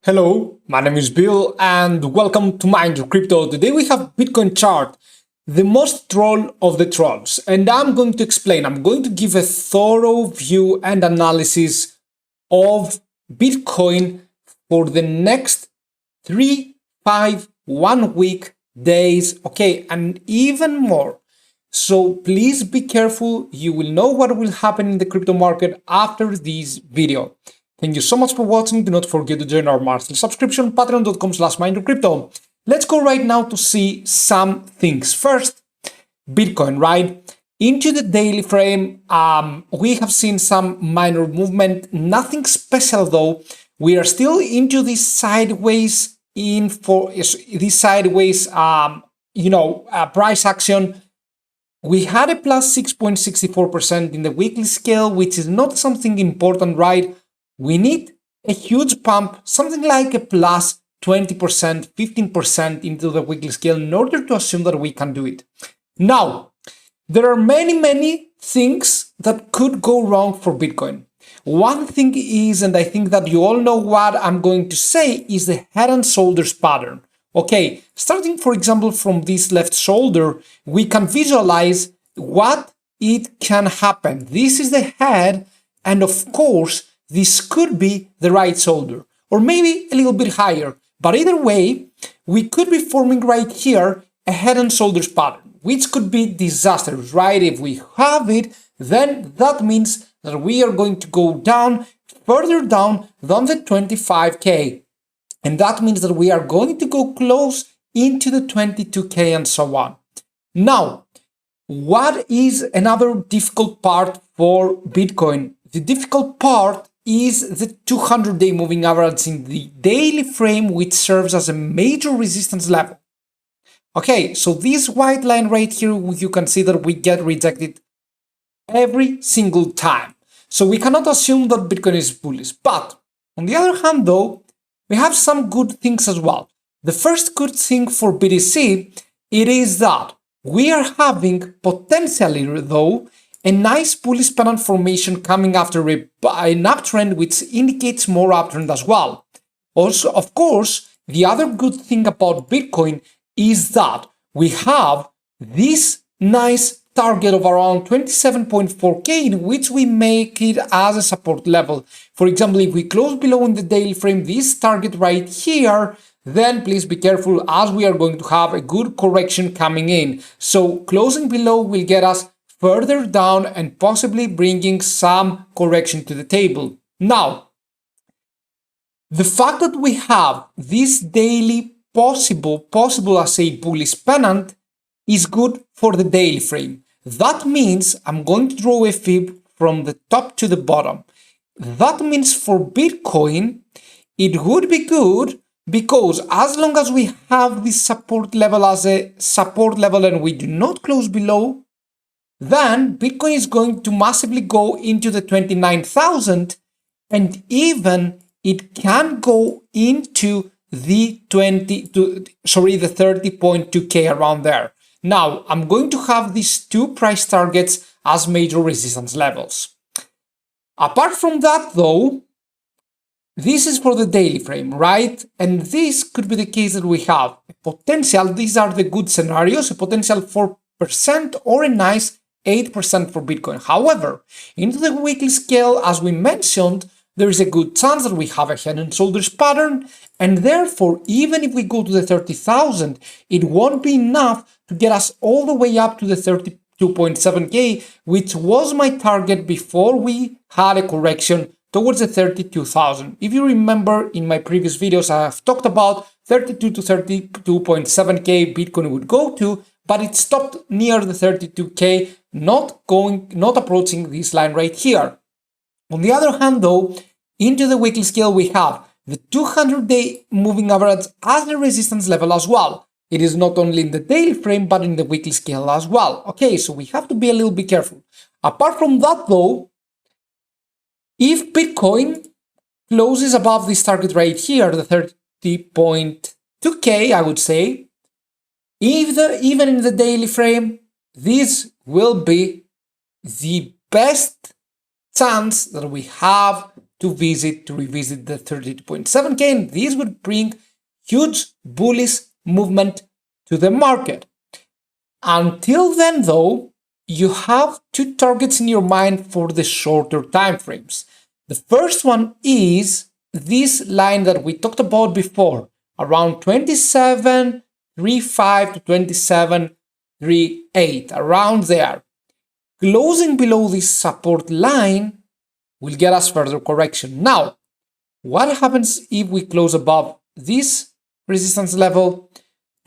Hello, my name is Bill and welcome to MindYourCrypto. Today we have Bitcoin chart, the most troll of the trolls, and I'm going to explain. I'm going to give a thorough view and analysis of Bitcoin for the next 3, 5, 1 week, days, okay, and even more. So please be careful. You will know what will happen in the crypto market after this video. Thank you so much for watching. Do not forget to join our monthly subscription, patreon.com/MindYourCrypto. Let's go right now to see some things. First, Bitcoin, right? Into the daily frame, we have seen some minor movement, nothing special though. We are still into this sideways price action. We had a plus 6.64% in the weekly scale, which is not something important, right? We need a huge pump, something like a plus 20%, 15% into the weekly scale in order to assume that we can do it. Now, there are many things that could go wrong for Bitcoin. One thing is, and I think that you all know what I'm going to say, is the head and shoulders pattern. Okay, starting for example from this left shoulder, we can visualize what it can happen. This is the head, and of course, this could be the right shoulder, or maybe a little bit higher. But either way, we could be forming right here a head and shoulders pattern, which could be disastrous, right? If we have it, then that means that we are going to go down, further down than the 25K. And that means that we are going to go close into the 22K and so on. Now, what is another difficult part for Bitcoin? The difficult part is the 200-day moving average in the daily frame, which serves as a major resistance level. Okay, so this white line right here, you can see that we get rejected every single time. So we cannot assume that Bitcoin is bullish. But on the other hand, though, we have some good things as well. The first good thing for BTC, it is that we are having potentially, though, a nice bullish pennant formation coming after an uptrend, which indicates more uptrend as well. Also, of course, the other good thing about Bitcoin is that we have this nice target of around 27.4K, in which we make it as a support level. For example, if we close below in the daily frame this target right here, then please be careful, as we are going to have a good correction coming in. So closing below will get us further down and possibly bringing some correction to the table. Now, the fact that we have this daily possible as a bullish pennant is good for the daily frame. That means I'm going to draw a fib from the top to the bottom. That means for Bitcoin, it would be good because as long as we have this support level as a support level and we do not close below, then Bitcoin is going to massively go into the 29,000, and even it can go into the 30.2K around there. Now, I'm going to have these two price targets as major resistance levels. Apart from that, though, this is for the daily frame, right? And this could be the case that we have a potential, these are the good scenarios, a potential 4% or a nice 8% for Bitcoin. However, into the weekly scale, as we mentioned, there is a good chance that we have a head and shoulders pattern, and therefore, even if we go to the 30,000, it won't be enough to get us all the way up to the 32.7K, which was my target before we had a correction towards the 32,000. If you remember, in my previous videos, I have talked about 32 to 32.7K Bitcoin would go to, but it stopped near the 32K, not approaching this line right here. On the other hand, though, into the weekly scale, we have the 200-day moving average as the resistance level as well. It is not only in the daily frame, but in the weekly scale as well. Okay, so we have to be a little bit careful. Apart from that, though, if Bitcoin closes above this target right here, the 30.2K, I would say, even in the daily frame, this will be the best chance that we have to revisit the 32.7k, and this would bring huge bullish movement to the market. Until then, though, you have two targets in your mind for the shorter time frames. The first one is this line that we talked about before, around 27.35 to 27.38, around there. Closing below this support line will get us further correction. Now, what happens if we close above this resistance level,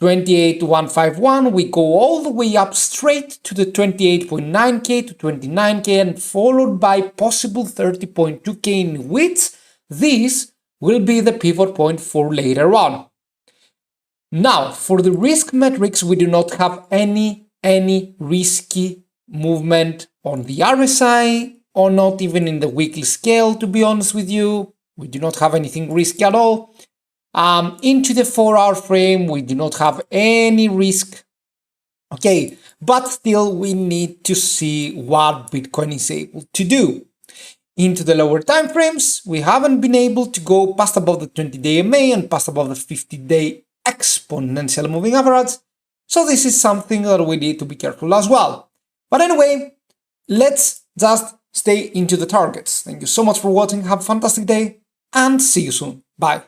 28.151, we go all the way up straight to the 28.9k to 29k and followed by possible 30.2k, in which this will be the pivot point for later on. Now, for the risk metrics, we do not have any risky movement on the RSI or not even in the weekly scale, to be honest with you. We do not have anything risky at all. Into the 4-hour frame, we do not have any risk. Okay, but still we need to see what Bitcoin is able to do. Into the lower time frames, we haven't been able to go past above the 20-day MA and past above the 50-day exponential moving average. So this is something that we need to be careful as well. But anyway, let's just stay into the targets. Thank you so much for watching. Have a fantastic day and see you soon. Bye.